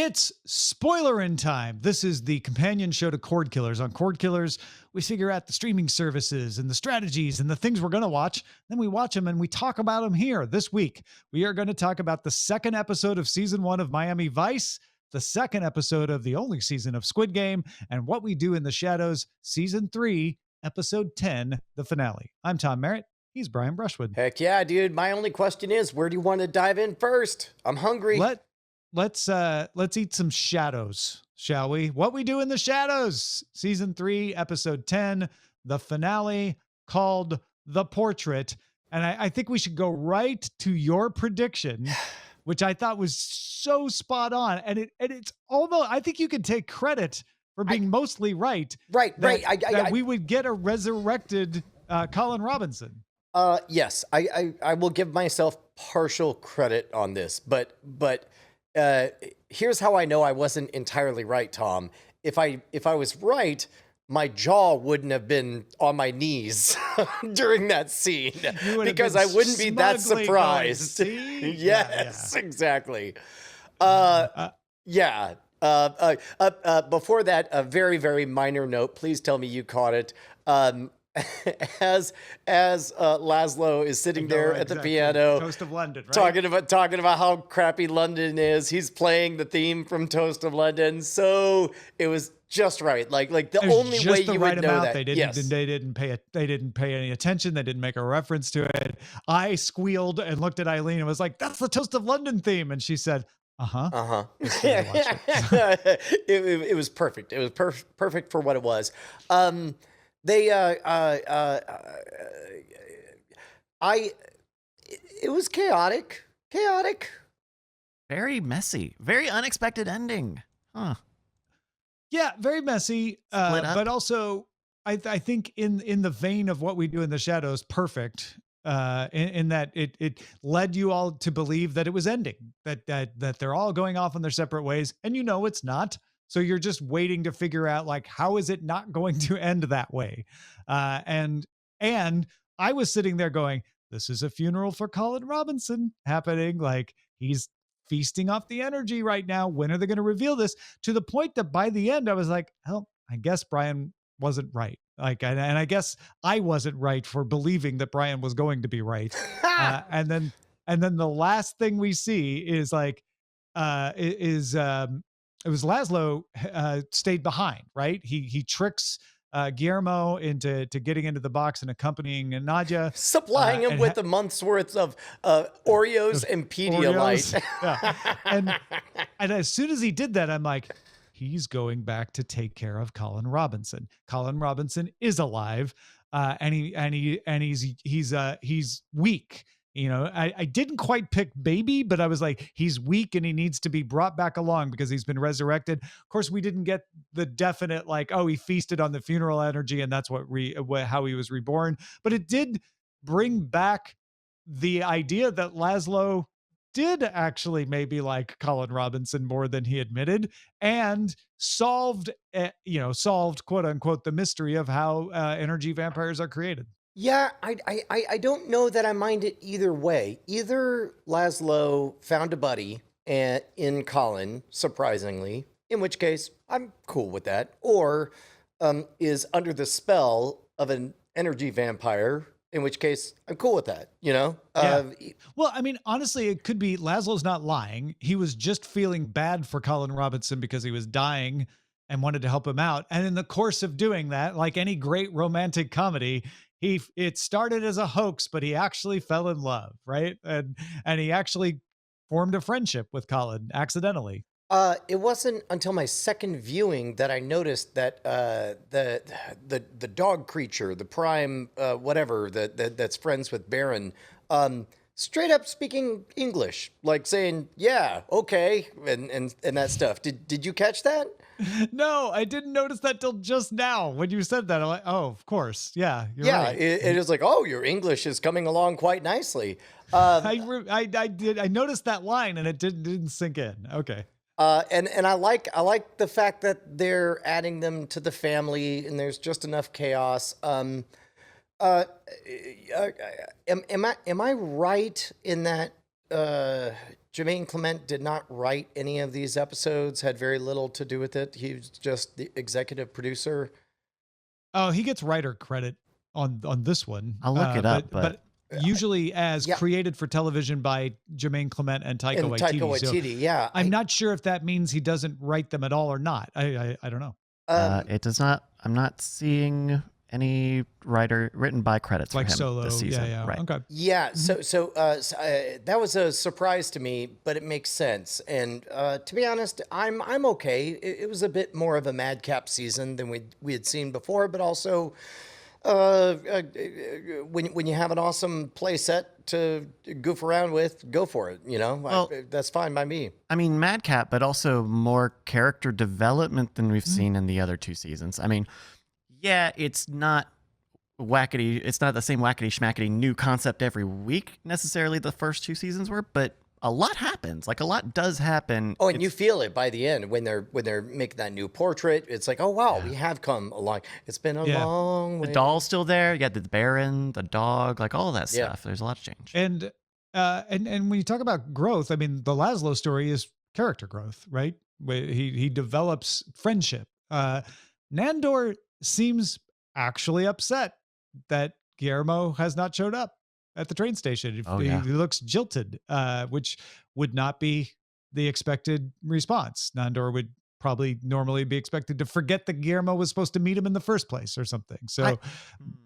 It's Spoilerin time. This is the companion show to Cordkillers. On Cordkillers, we figure out the streaming services and the strategies and the things we're going to watch. Then we watch them and we talk about them here. This week, we are going to talk about the second episode of season 1 of Miami Vice, the second episode of the only season of Squid Game, and What We Do in the Shadows, season 3, episode 10, the finale. I'm Tom Merritt. He's Brian Brushwood. Heck yeah, dude. My only question is, where do you want to dive in first? I'm hungry. Let's eat some shadows, shall we? What We Do in the Shadows, season 3, episode 10, the finale, called The Portrait. And I think we should go right to your prediction, which I thought was so spot on. And it's almost, I think you can take credit for being mostly right. Right. That we would get a resurrected Colin Robinson. Yes, I will give myself partial credit on this, but here's how I know I wasn't entirely right, Tom. If I was right, my jaw wouldn't have been on my knees during that scene because I wouldn't be that surprised. Going, yes, yeah. Exactly. Before that, a very, very minor note. Please tell me you caught it. As Laszlo is sitting there at the piano, Toast of London, right? talking about how crappy London is. He's playing the theme from Toast of London, so it was just right. Like the only way you would know that. They didn't pay any attention. They didn't make a reference to it. I squealed and looked at Eileen and was like, "That's the Toast of London theme," and she said, "Uh-huh." It was perfect. It was perfect for what it was. It was chaotic. Very messy, very unexpected ending. Huh. Yeah, very messy. But also I think in the vein of What We Do in the Shadows, perfect. In that it led you all to believe that it was ending, that they're all going off on their separate ways, and it's not. So you're just waiting to figure out, like, how is it not going to end that way? And I was sitting there going, this is a funeral for Colin Robinson happening. Like, he's feasting off the energy right now. When are they going to reveal this? To the point that by the end, I was like, oh, I guess Brian wasn't right. Like, and I guess I wasn't right for believing that Brian was going to be right. And then the last thing we see is like, it was Laszlo stayed behind, right? He tricks Guillermo into getting into the box and accompanying Nadia, supplying him with a month's worth of Oreos and Pedialyte. Yeah. And as soon as he did that, I'm like, he's going back to take care of Colin Robinson. Colin Robinson is alive, and he's weak. I didn't quite pick baby, but I was like, he's weak and he needs to be brought back along because he's been resurrected. Of course, we didn't get the definite, like, oh, he feasted on the funeral energy and that's how he was reborn. But it did bring back the idea that Laszlo did actually maybe like Colin Robinson more than he admitted, and solved quote unquote the mystery of how energy vampires are created. Yeah, I don't know that I mind it either way. Either Laszlo found a buddy in Colin, surprisingly, in which case I'm cool with that, or is under the spell of an energy vampire, in which case I'm cool with that, Yeah. Well, I mean, honestly, it could be Laszlo's not lying. He was just feeling bad for Colin Robinson because he was dying and wanted to help him out. And in the course of doing that, like any great romantic comedy, it started as a hoax, but he actually fell in love, right? And he actually formed a friendship with Colin accidentally. It wasn't until my second viewing that I noticed that the dog creature, the prime whatever that's friends with Baron, straight up speaking English, like saying, "Yeah, okay," and that stuff. Did you catch that? No, I didn't notice that till just now when you said that. I'm like, oh, of course. Yeah, you're right. It is like, oh, your English is coming along quite nicely. I noticed that line and it didn't sink in. Okay. And I like the fact that they're adding them to the family and there's just enough chaos. Am I right in that Jermaine Clement did not write any of these episodes, had very little to do with it. He was just the executive producer. Oh, he gets writer credit on this one. I'll look it up, but usually as created for television by Jermaine Clement and Taika Waititi. So yeah. I'm not sure if that means he doesn't write them at all or not. I don't know. It does not. I'm not seeing any written by credits like for him solo this season. Yeah. Right. Okay. Yeah, so that was a surprise to me, but it makes sense. And to be honest, I'm okay. It was a bit more of a madcap season than we had seen before, but also when you have an awesome play set to goof around with, go for it. Well, that's fine by me. I mean, madcap, but also more character development than we've seen in the other two seasons. I mean, yeah, it's not wackety. It's not the same wackety schmackety new concept every week necessarily. The first two seasons were, but a lot happens. Like a lot does happen. Oh, and you feel it by the end when they're making that new portrait. It's like, oh wow, we have come along. It's been a long way. The doll's still there. You got the Baron, the dog, like all that stuff. There's a lot of change. And when you talk about growth, I mean, the Laszlo story is character growth, right? Where he develops friendship. Nandor seems actually upset that Guillermo has not showed up at the train station. He looks jilted, which would not be the expected response. Nandor would probably normally be expected to forget that Guillermo was supposed to meet him in the first place or something. So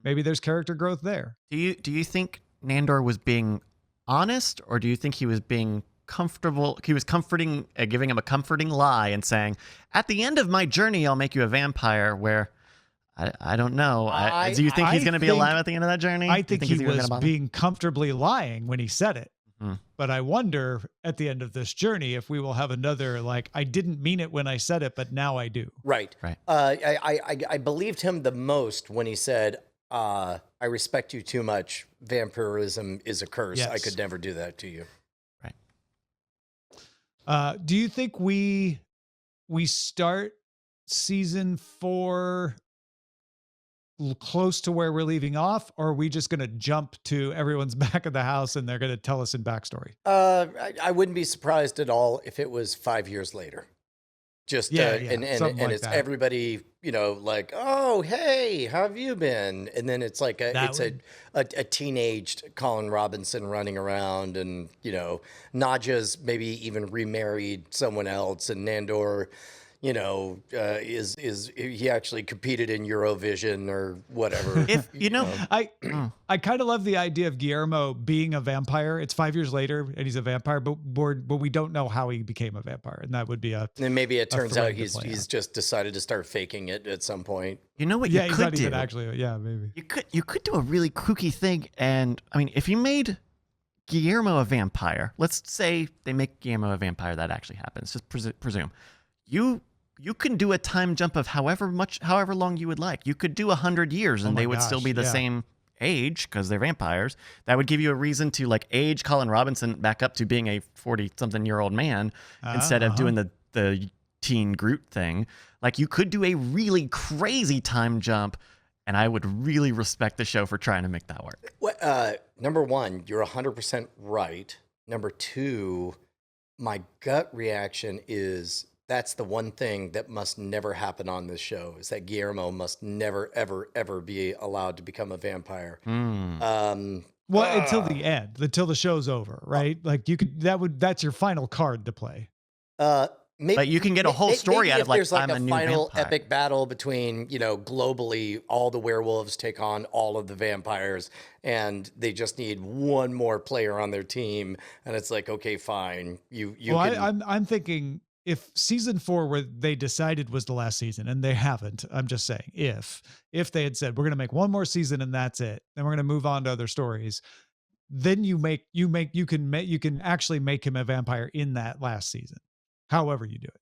maybe there's character growth there. Do you think Nandor was being honest, or do you think he was being comfortable? He was comforting, giving him a comforting lie and saying, at the end of my journey, I'll make you a vampire, where I don't know. Do you think he's going to be alive at the end of that journey? I think he was being comfortably lying when he said it. Mm-hmm. But I wonder at the end of this journey if we will have another, like, I didn't mean it when I said it, but now I do. Right. I believed him the most when he said, I respect you too much. Vampirism is a curse. Yes. I could never do that to you. Right. Do you think we start season 4 close to where we're leaving off, or are we just going to jump to everyone's back of the house and they're going to tell us in backstory? I wouldn't be surprised at all if it was 5 years later. Just and it's that. Everybody, like, oh hey, how have you been? And then it's like a teenaged Colin Robinson running around, and Nadja's maybe even remarried someone else, and Nandor, is he actually competed in Eurovision or whatever? I kind of love the idea of Guillermo being a vampire. It's 5 years later and he's a vampire, but we don't know how he became a vampire, and that would be And maybe it turns out he's just decided to start faking it at some point. You know what you could do? Maybe you could do a really kooky thing, and I mean, if you made Guillermo a vampire, let's say they make Guillermo a vampire, that actually happens. Just presume you can do a time jump of however long you would like. You could do 100 years and they would still be the same age because they're vampires. That would give you a reason to like age Colin Robinson back up to being a 40-something-year-old man instead of doing the teen Groot thing. Like, you could do a really crazy time jump, and I would really respect the show for trying to make that work. Well, number one, you're 100% right. Number two, my gut reaction is that's the one thing that must never happen on this show, is that Guillermo must never, ever, ever be allowed to become a vampire. Until the end, until the show's over, right? Like that's your final card to play. Maybe, but you can get a whole story out of like, there's like I'm a new final vampire. Epic battle between, globally all the werewolves take on all of the vampires, and they just need one more player on their team, and it's like, okay, fine. I'm thinking, if season 4, where they decided was the last season, and they haven't, I'm just saying, if they had said, we're going to make one more season and that's it, then we're going to move on to other stories, then you can actually make him a vampire in that last season, however you do it.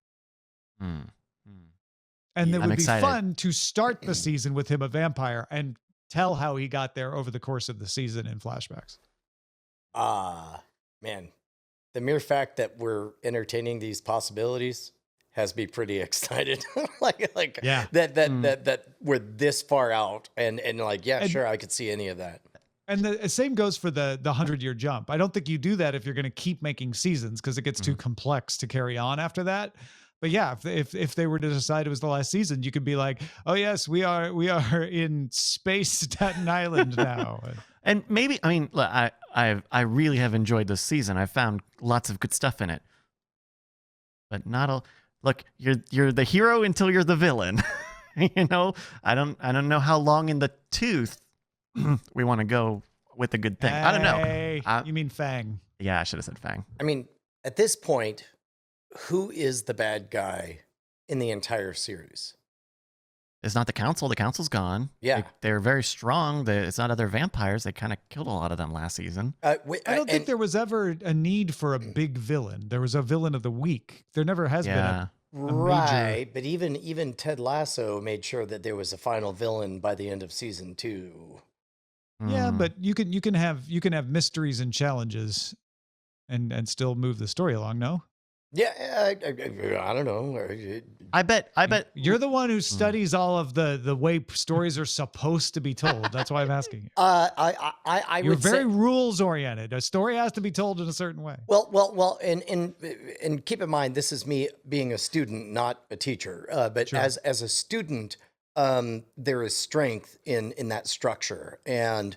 And it would be fun to start the season with him a vampire and tell how he got there over the course of the season in flashbacks. Man. The mere fact that we're entertaining these possibilities has me pretty excited. that we're this far out, and sure, I could see any of that. And the same goes for the 100-year jump. I don't think you do that if you're going to keep making seasons because it gets too complex to carry on after that. But yeah, if they were to decide it was the last season, you could be like, oh yes, we are in space Staten Island now. And maybe, I mean, look, I really have enjoyed this season. I found lots of good stuff in it, but not all. Look, you're the hero until you're the villain. You know, I don't know how long in the tooth we want to go with a good thing. I don't know. You mean Fang? Yeah, I should have said Fang. I mean, at this point, who is the bad guy in the entire series? It's not the council. The council's gone. Yeah. They're very strong. It's not other vampires. They kind of killed a lot of them last season. I don't think there was ever a need for a big villain. There was a villain of the week. There never has been a right, but even Ted Lasso made sure that there was a final villain by the end of season 2. Yeah, but you can have mysteries and challenges, and still move the story along. No. Yeah, I don't know. I bet you're the one who studies all of the way stories are supposed to be told. That's why I'm asking you. You're very rules oriented. A story has to be told in a certain way. Well, and keep in mind, this is me being a student, not a teacher. But sure. as a student, there is strength in that structure, and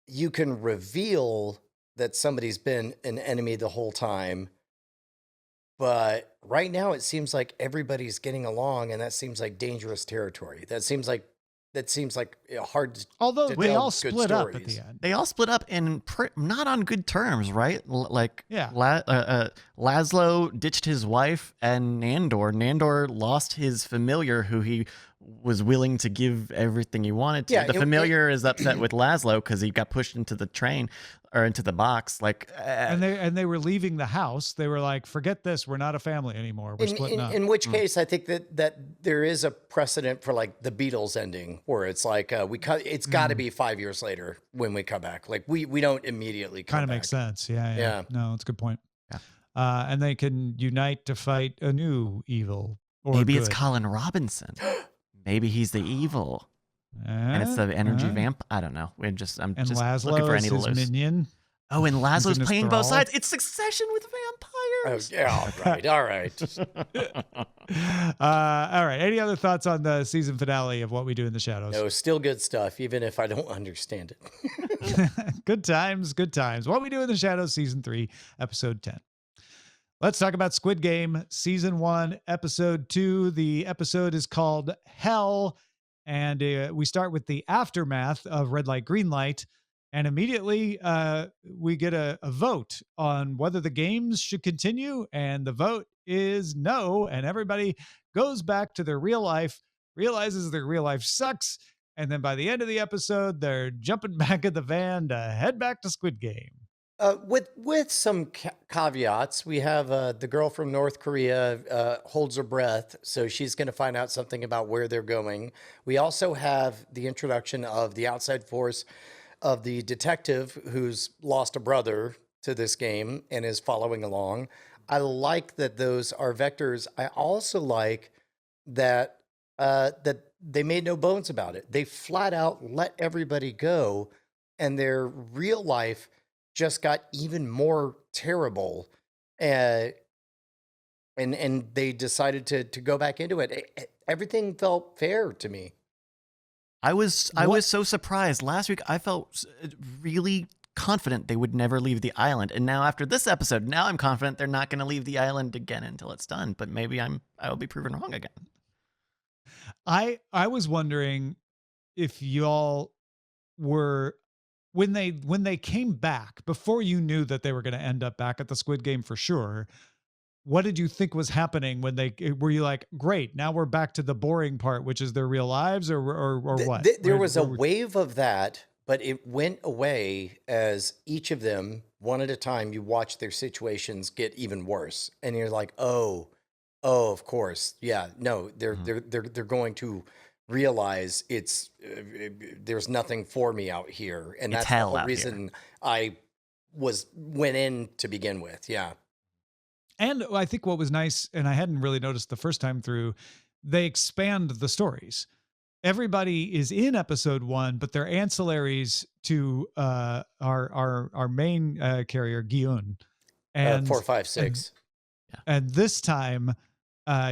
you can reveal that somebody's been an enemy the whole time. But right now it seems like everybody's getting along, and that seems like dangerous territory. That seems like hard to Although to they tell all good split up at stories. the end. they all split up in not on good terms, right? Yeah. Laszlo ditched his wife, and Nandor lost his familiar, who he was willing to give everything he wanted to. Yeah, The familiar is upset with Laszlo because he got pushed into the train or into the box. And they were leaving the house. They were like, "Forget this. We're not a family anymore. We're splitting up." In which case, I think that there is a precedent for like the Beatles ending, where it's like it's got to be 5 years later when we come back. Like we don't immediately come Kind of back. makes sense. Yeah. Yeah. No, it's a good point. Yeah. And they can unite to fight a new evil. Or Maybe good. it's Colin Robinson. Maybe he's the evil. And it's the energy vamp. I don't know. I'm just Laszlo looking for any is his loose. minion. Oh, and Laszlo's his playing both thrall. sides. It's Succession with vampires. Oh, yeah, all right. All right. Any other thoughts on the season finale of What We Do in the Shadows? No, still good stuff, even if I don't understand it. Good times, good times. What We Do in the Shadows, season 3, episode 10. Let's talk about Squid Game, season 1, episode 2. The episode is called Hell, and we start with the aftermath of Red Light, Green Light, and immediately we get a vote on whether the games should continue, and the vote is no, and everybody goes back to their real life, realizes their real life sucks, and then by the end of the episode, they're jumping back in the van to head back to Squid Game. With some caveats, we have the girl from North Korea holds her breath, so she's going to find out something about where they're going. We also have the introduction of the outside force of the detective who's lost a brother to this game and is following along. I like that those are vectors. I also like that that they made no bones about it. They flat out let everybody go, and their real life just got even more terrible, and they decided to go back into it. Everything felt fair to me. I was so surprised. Last week, I felt really confident they would never leave the island, and now after this episode, now I'm confident they're not going to leave the island again until it's done. But maybe I will be proven wrong again. I was wondering if y'all were when they came back before you knew that they were going to end up back at the Squid Game for sure. What did you think was happening when were you like, great, now we're back to the boring part, which is their real lives, or what? There was a wave of that, but it went away as each of them, one at a time, you watch their situations get even worse, and you're like, oh, of course, yeah, no, they're going to realize it's there's nothing for me out here, and that's the whole reason I went in to begin with. Yeah. And I think what was nice, and I hadn't really noticed the first time through, they expand the stories. everybody is in episode 1, but they're ancillaries to our main carrier Gyun, and 4, 5, and 6. and this time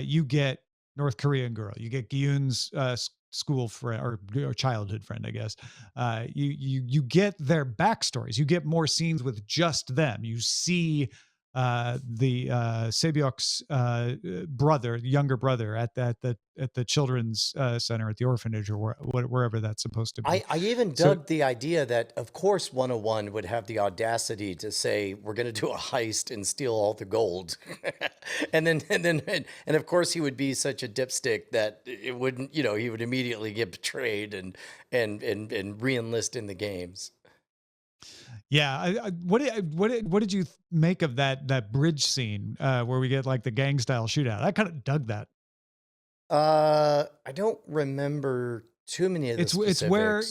you get North Korean girl, you get Gyun's school friend or childhood friend, I guess. You get their backstories, you get more scenes with just them. You see the Sebyok's brother, younger brother, at the children's center, at the orphanage, or wherever that's supposed to be. I even dug the idea that, of course, 101 would have the audacity to say, we're going to do a heist and steal all the gold. and of course, he would be such a dipstick that it wouldn't, he would immediately get betrayed and re-enlist in the games. Yeah, what did you make of that bridge scene where we get like the gang style shootout? I kind of dug that. I don't remember too many of the specifics. It's where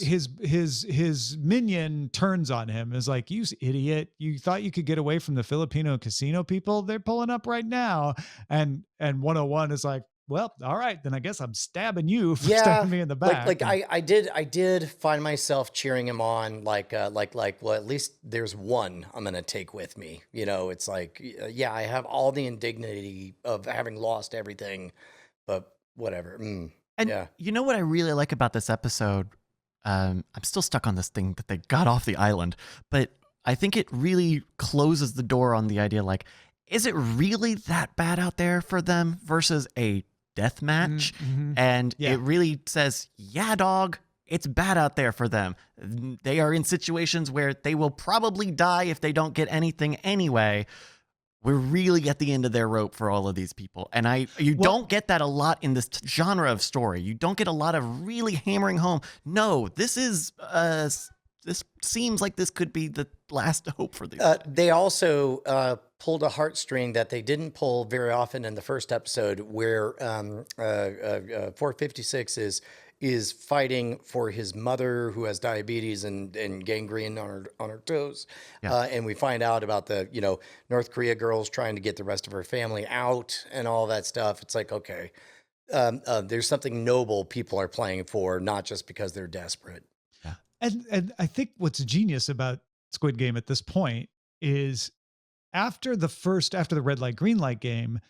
his minion turns on him, is like, you idiot, you thought you could get away from the Filipino casino people? They're pulling up right now. And 101 is like, well, all right, then I guess I'm stabbing you for stabbing me in the back. I did find myself cheering him on, like, well, at least there's one I'm gonna take with me. It's like, yeah, I have all the indignity of having lost everything, but whatever. And yeah. you know what I really like about this episode? I'm still stuck on this thing that they got off the island, but I think it really closes the door on the idea, like, is it really that bad out there for them versus a death match? And it really says, yeah, dog, it's bad out there for them. They are in situations where they will probably die if they don't get anything anyway. We're really at the end of their rope for all of these people. And you don't get that a lot in this genre of story. You don't get a lot of really hammering home, no, this seems like this could be the last hope for these. They also pulled a heartstring that they didn't pull very often in the first episode, where 456 is fighting for his mother, who has diabetes and gangrene on her toes. Yeah. And we find out about the North Korea girls trying to get the rest of her family out and all that stuff. It's like, okay, there's something noble people are playing for, not just because they're desperate. Yeah. And I think what's genius about Squid Game at this point is, after the red light, green light game,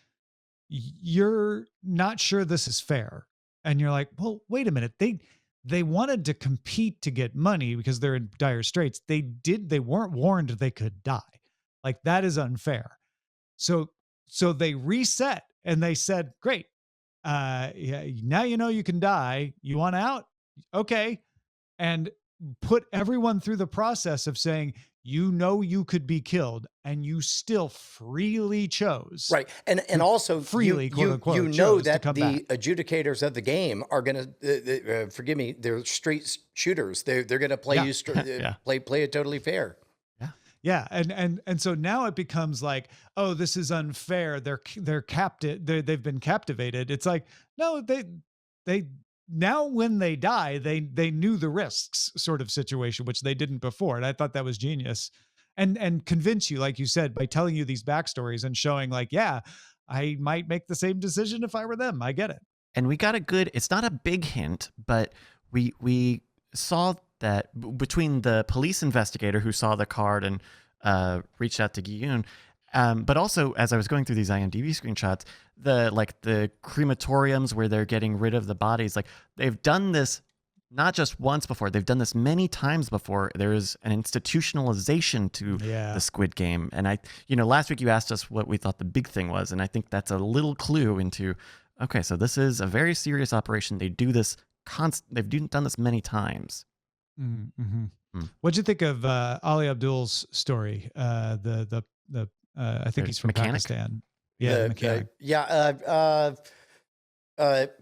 you're not sure this is fair. And you're like, well, wait a minute. They wanted to compete to get money because they're in dire straits. They weren't warned they could die. Like, that is unfair. So they reset and they said, great. Yeah, now you can die. You want out? Okay. And put everyone through the process of saying, you could be killed, and you still freely chose. Right. And also freely, quote unquote, that the adjudicators of the game are going to, forgive me, they're straight shooters. They're going to play play it totally fair. Yeah. Yeah. And so now it becomes like, oh, this is unfair. They're captive. They've been captivated. It's like, no, they now when they die, they knew the risks, sort of situation, which they didn't before. And I thought that was genius. And convince you, like you said, by telling you these backstories and showing, like, yeah, I might make the same decision if I were them. I get it. And we got it's not a big hint, but we saw that between the police investigator who saw the card and reached out to Gyun, but also, as I was going through these IMDb screenshots, the crematoriums where they're getting rid of the bodies, like, they've done this not just once before, they've done this many times before. There is an institutionalization to the Squid Game. And last week you asked us what we thought the big thing was, and I think that's a little clue into, okay, so this is a very serious operation. They do this they've done this many times. Mm-hmm. What'd you think of Ali Abdul's story? I think he's from Pakistan. Yeah, the mechanic.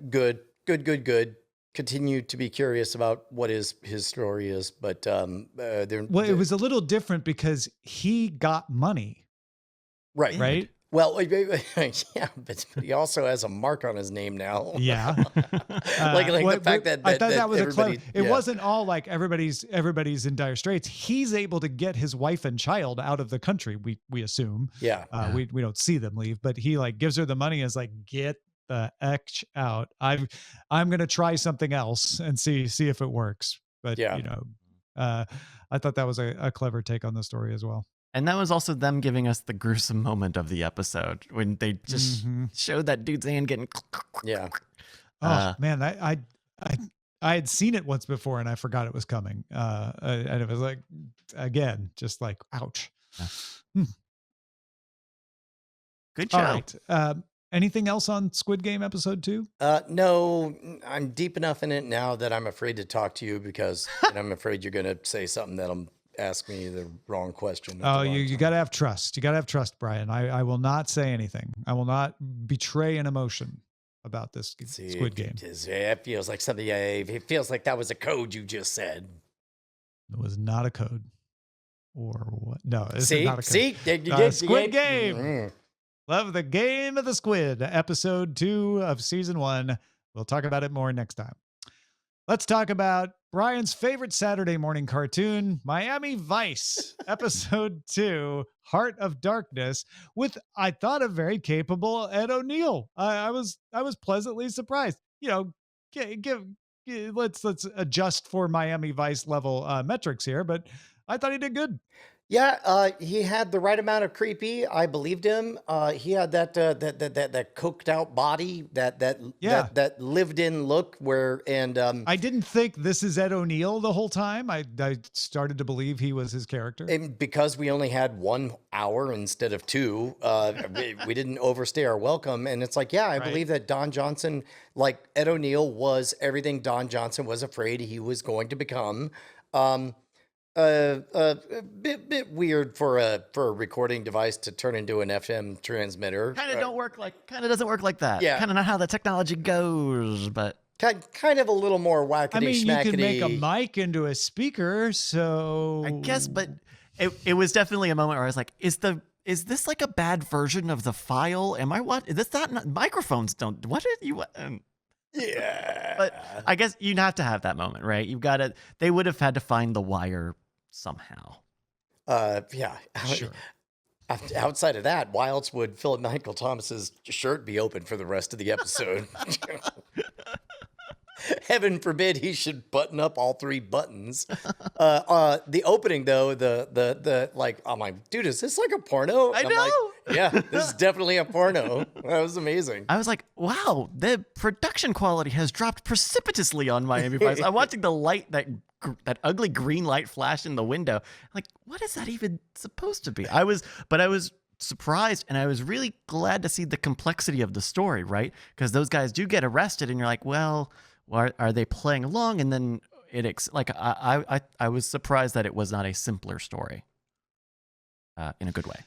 Good. Continue to be curious about what his story is, but it was a little different because he got money. Right. Well, yeah, but he also has a mark on his name now. Yeah. The fact that I thought that was everybody, it wasn't all like everybody's in dire straits. He's able to get his wife and child out of the country. We assume. Yeah. We don't see them leave, but he gives her the money and is like, get the heck out. I'm gonna try something else and see if it works. But Yeah. I thought that was a clever take on the story as well. And that was also them giving us the gruesome moment of the episode when they just showed that dude's hand getting. Yeah. Oh man, I had seen it once before and I forgot it was coming. And it was like, again, just like, ouch. Good show. All right. Anything else on Squid Game episode 2? No, I'm deep enough in it now that I'm afraid to talk to you because I'm afraid you're going to say something that'll ask me the wrong question. Oh, you got to have trust. You got to have trust, Brian. I will not say anything. I will not betray an emotion about this Squid Game. It feels like something. It feels like that was a code you just said. It was not a code. Or what? No, it's is not a code. See? Squid Game. Love the game of the squid, episode 2 of season 1. We'll talk about it more next time. Let's talk about Brian's favorite Saturday morning cartoon, Miami Vice, episode 2, Heart of Darkness, with, I thought, a very capable Ed O'Neill. I was pleasantly surprised. Let's adjust for Miami Vice level metrics here, but I thought he did good. Yeah, he had the right amount of creepy. I believed him. He had that coked out body, that lived in look I didn't think this is Ed O'Neill the whole time. I started to believe he was his character. And because we only had 1 hour instead of 2, we didn't overstay our welcome. And it's like, I believe that Don Johnson, like Ed O'Neill, was everything Don Johnson was afraid he was going to become. Bit weird for a recording device to turn into an FM transmitter. Kind of doesn't work like that. Yeah. Kind of not how the technology goes, but kind of a little more wackety. I mean, schmackety. you could make a mic into a speaker, so I guess. But it was definitely a moment where I was like, is this like a bad version of the file? Am I what? Is this not microphones don't? What are you? Yeah. But I guess you'd have to have that moment, right? You've got to. They would have had to find the wire somehow. Yeah. Sure. Outside of that, why else would Philip Michael Thomas's shirt be open for the rest of the episode? Heaven forbid he should button up all 3 buttons. The opening though, the like, I'm like, dude, is this like a porno? I know. Like, yeah, this is definitely a porno. That was amazing. I was like, wow, the production quality has dropped precipitously on Miami Vice. I'm watching the light, that ugly green light flash in the window. I'm like, what is that even supposed to be? I was surprised, and I was really glad to see the complexity of the story, right? Because those guys do get arrested, and you're like, well, are they playing along? And then I was surprised that it was not a simpler story, in a good way.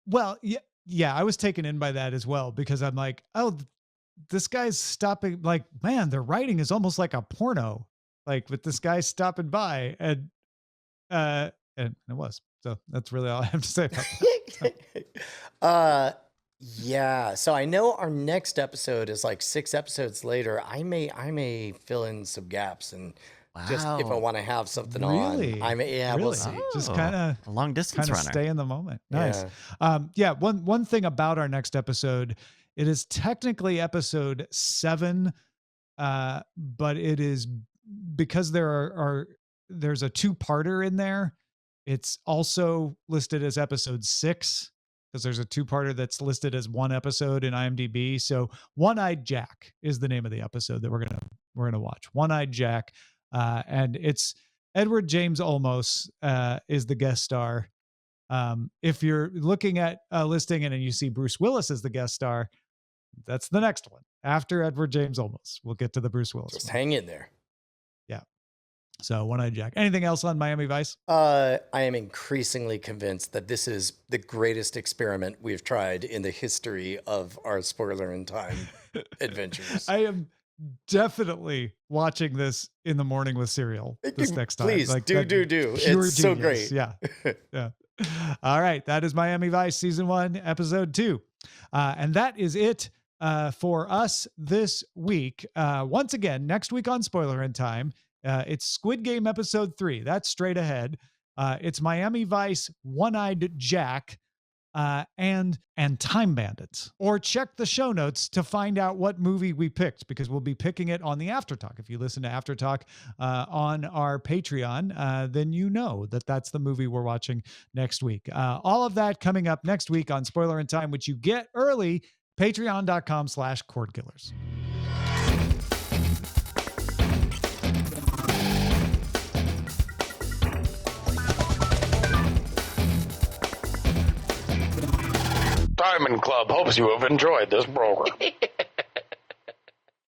Well, yeah, I was taken in by that as well, because I'm like, oh, this guy's stopping. Like, man, their writing is almost like a porno. Like, with this guy stopping by, and it was. So that's really all I have to say about that. Yeah. So I know our next episode is like 6 episodes later. I may fill in some gaps and just if I want to have something really? on. We'll see. Just kind of a long distance runner. Stay in the moment. Nice. Yeah. One thing about our next episode, it is technically episode 7, but it is because there's a 2-parter in there. It's also listed as episode 6 because there's a 2-parter that's listed as 1 episode in IMDb. So One-Eyed Jack is the name of the episode that we're gonna watch. One-Eyed Jack, and it's Edward James Olmos is the guest star. If you're looking at a listing and you see Bruce Willis as the guest star, that's the next one after Edward James Olmos. We'll get to the Bruce Willis. Just hang in there. Yeah. So One-Eyed Jack. Anything else on Miami Vice? I am increasingly convinced that this is the greatest experiment we've tried in the history of our Spoilerin time adventures. I am definitely watching this in the morning with cereal this next time. Please, like, do. It's so great. Yeah. Yeah. All right. That is Miami Vice season 1, episode 2. And that is it for us this week. Once again, next week on Spoilerin Time, it's Squid Game episode 3. That's straight ahead. It's Miami Vice One-Eyed Jack. and Time Bandits. Or check the show notes to find out what movie we picked, because we'll be picking it on the After Talk. If you listen to After Talk on our Patreon, then you know that that's the movie we're watching next week. All of that coming up next week on Spoilerin Time, which you get early, patreon.com/Cordkillers. Diamond Club hopes you have enjoyed this program.